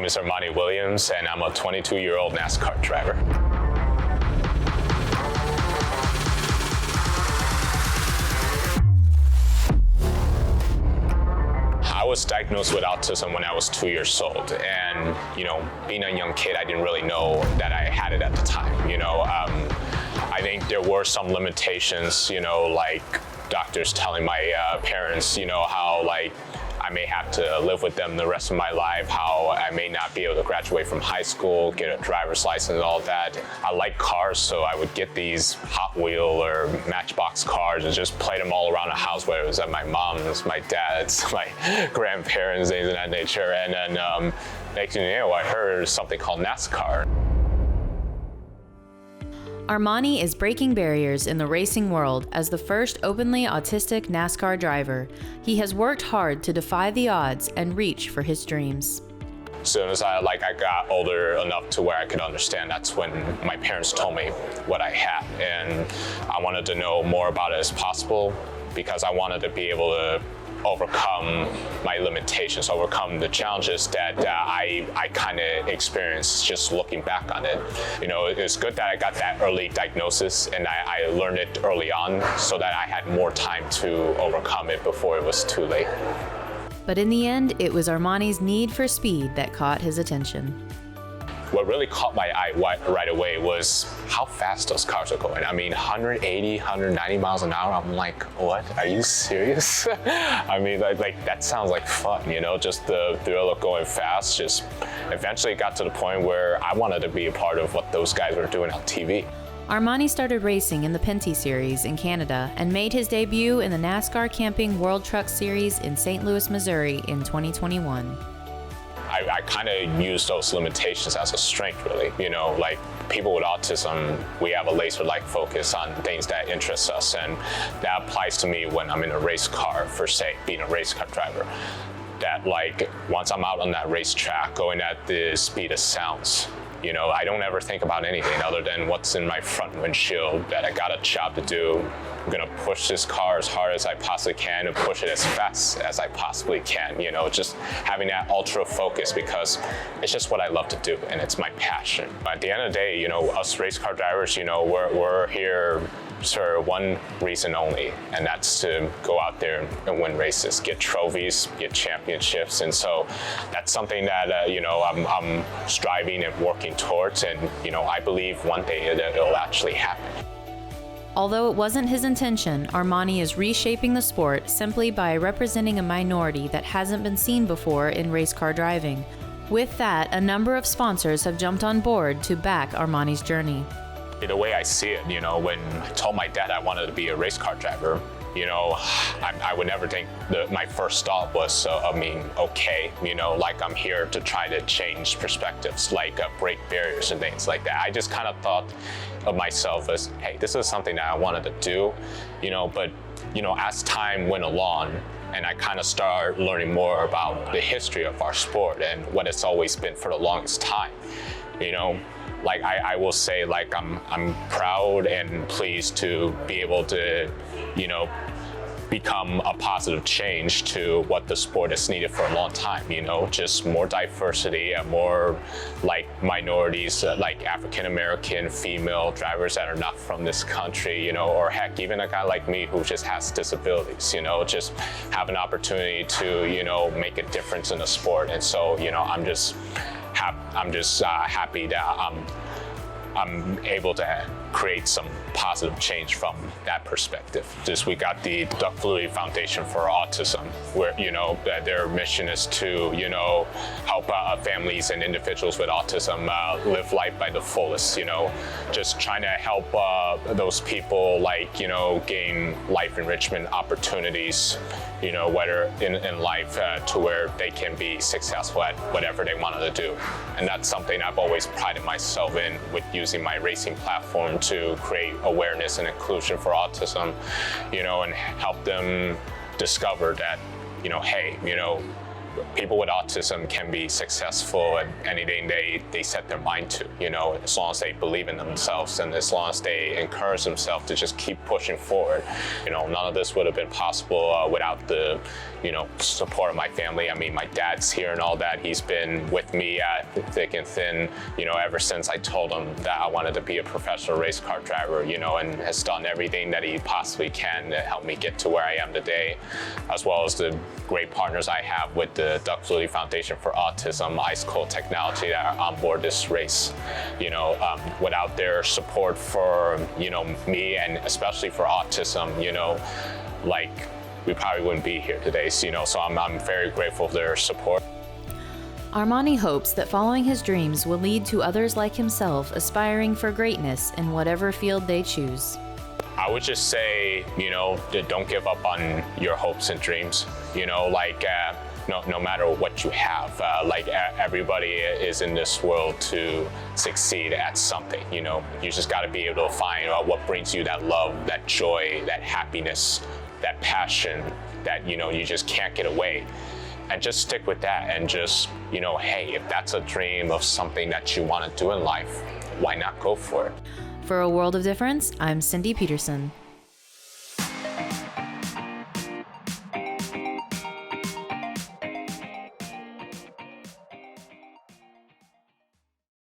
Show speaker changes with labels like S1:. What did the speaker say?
S1: name is Armani Williams, and I'm a 22-year-old NASCAR driver. I was diagnosed with autism when I was 2 years old, and being a young kid, I didn't really know that I had it at the time. I think there were some limitations, like doctors telling my parents, how I may have to live with them the rest of my life, how I may not be able to graduate from high school, get a driver's license, all that. I like cars, so I would get these Hot Wheel or Matchbox cars and just play them all around the house, whether it was at my mom's, my dad's, my grandparents, things of that nature. And then next thing you know, I heard something called NASCAR.
S2: Armani is breaking barriers in the racing world as the first openly autistic NASCAR driver. He has worked hard to defy the odds and reach for his dreams.
S1: As soon as I got older enough to where I could understand, that's when my parents told me what I had. And I wanted to know more about it as possible because I wanted to be able to overcome my limitations, overcome the challenges that I kind of experienced just looking back on it. It's good that I got that early diagnosis and I learned it early on so that I had more time to overcome it before it was too late.
S2: But in the end, it was Armani's need for speed that caught his attention.
S1: What really caught my eye right away was how fast those cars are going. 180, 190 miles an hour. I'm like, what? Are you serious? That sounds like fun, just the thrill of going fast. Just eventually got to the point where I wanted to be a part of what those guys were doing on TV.
S2: Armani started racing in the Pinty series in Canada and made his debut in the NASCAR Camping World Truck Series in St. Louis, Missouri in 2021.
S1: I kind of use those limitations as a strength, really. Like people with autism, we have a laser-like focus on things that interest us, and that applies to me when I'm in a race car, for say, being a race car driver. That once I'm out on that racetrack, going at the speed of sounds, I don't ever think about anything other than what's in my front windshield, that I got a job to do. I'm gonna push this car as hard as I possibly can and push it as fast as I possibly can. Just having that ultra focus because it's just what I love to do and it's my passion. But at the end of the day, us race car drivers, we're here for one reason only, and that's to go out there and win races, get trophies, get championships. And so that's something that I'm striving and working towards, and I believe one day it'll actually happen.
S2: Although it wasn't his intention, Armani is reshaping the sport simply by representing a minority that hasn't been seen before in race car driving. With that, a number of sponsors have jumped on board to back Armani's journey.
S1: The way I see it, when I told my dad I wanted to be a race car driver, I would never think that my first thought was, okay, I'm here to try to change perspectives, break barriers and things like that. I just kind of thought of myself as, hey, this is something that I wanted to do, but as time went along, and I kind of started learning more about the history of our sport and what it's always been for the longest time, I will say, I'm proud and pleased to be able to, become a positive change to what the sport has needed for a long time, just more diversity and more minorities, African American female drivers that are not from this country, or heck, even a guy like me who just has disabilities, just have an opportunity to, make a difference in the sport. And so, I'm just happy that I'm able to create some positive change from that perspective. We got the Duck Flutie Foundation for Autism, where their mission is to help families and individuals with autism live life by the fullest. Just trying to help those people gain life enrichment opportunities. Whether in life to where they can be successful at whatever they wanted to do. And that's something I've always prided myself in with using my racing platform to create awareness and inclusion for autism, and help them discover that, hey, people with autism can be successful at anything they set their mind to, as long as they believe in themselves and as long as they encourage themselves to just keep pushing forward. None of this would have been possible without the, support of my family. I mean, my dad's here and all that. He's been with me at thick and thin, ever since I told him that I wanted to be a professional race car driver, and has done everything that he possibly can to help me get to where I am today, as well as the great partners I have with the Duck Flutie Foundation for Autism, Ice Cold Technology that are on board this race. Without their support for, me and especially for autism, we probably wouldn't be here today. So I'm very grateful for their support.
S2: Armani hopes that following his dreams will lead to others like himself aspiring for greatness in whatever field they choose.
S1: I would just say, don't give up on your hopes and dreams. No matter what you have, everybody is in this world to succeed at something. You just got to be able to find what brings you that love, that joy, that happiness, that passion that you just can't get away. And just stick with that and just, hey, if that's a dream of something that you want to do in life, why not go for it?
S2: For A World of Difference, I'm Cindy Peterson.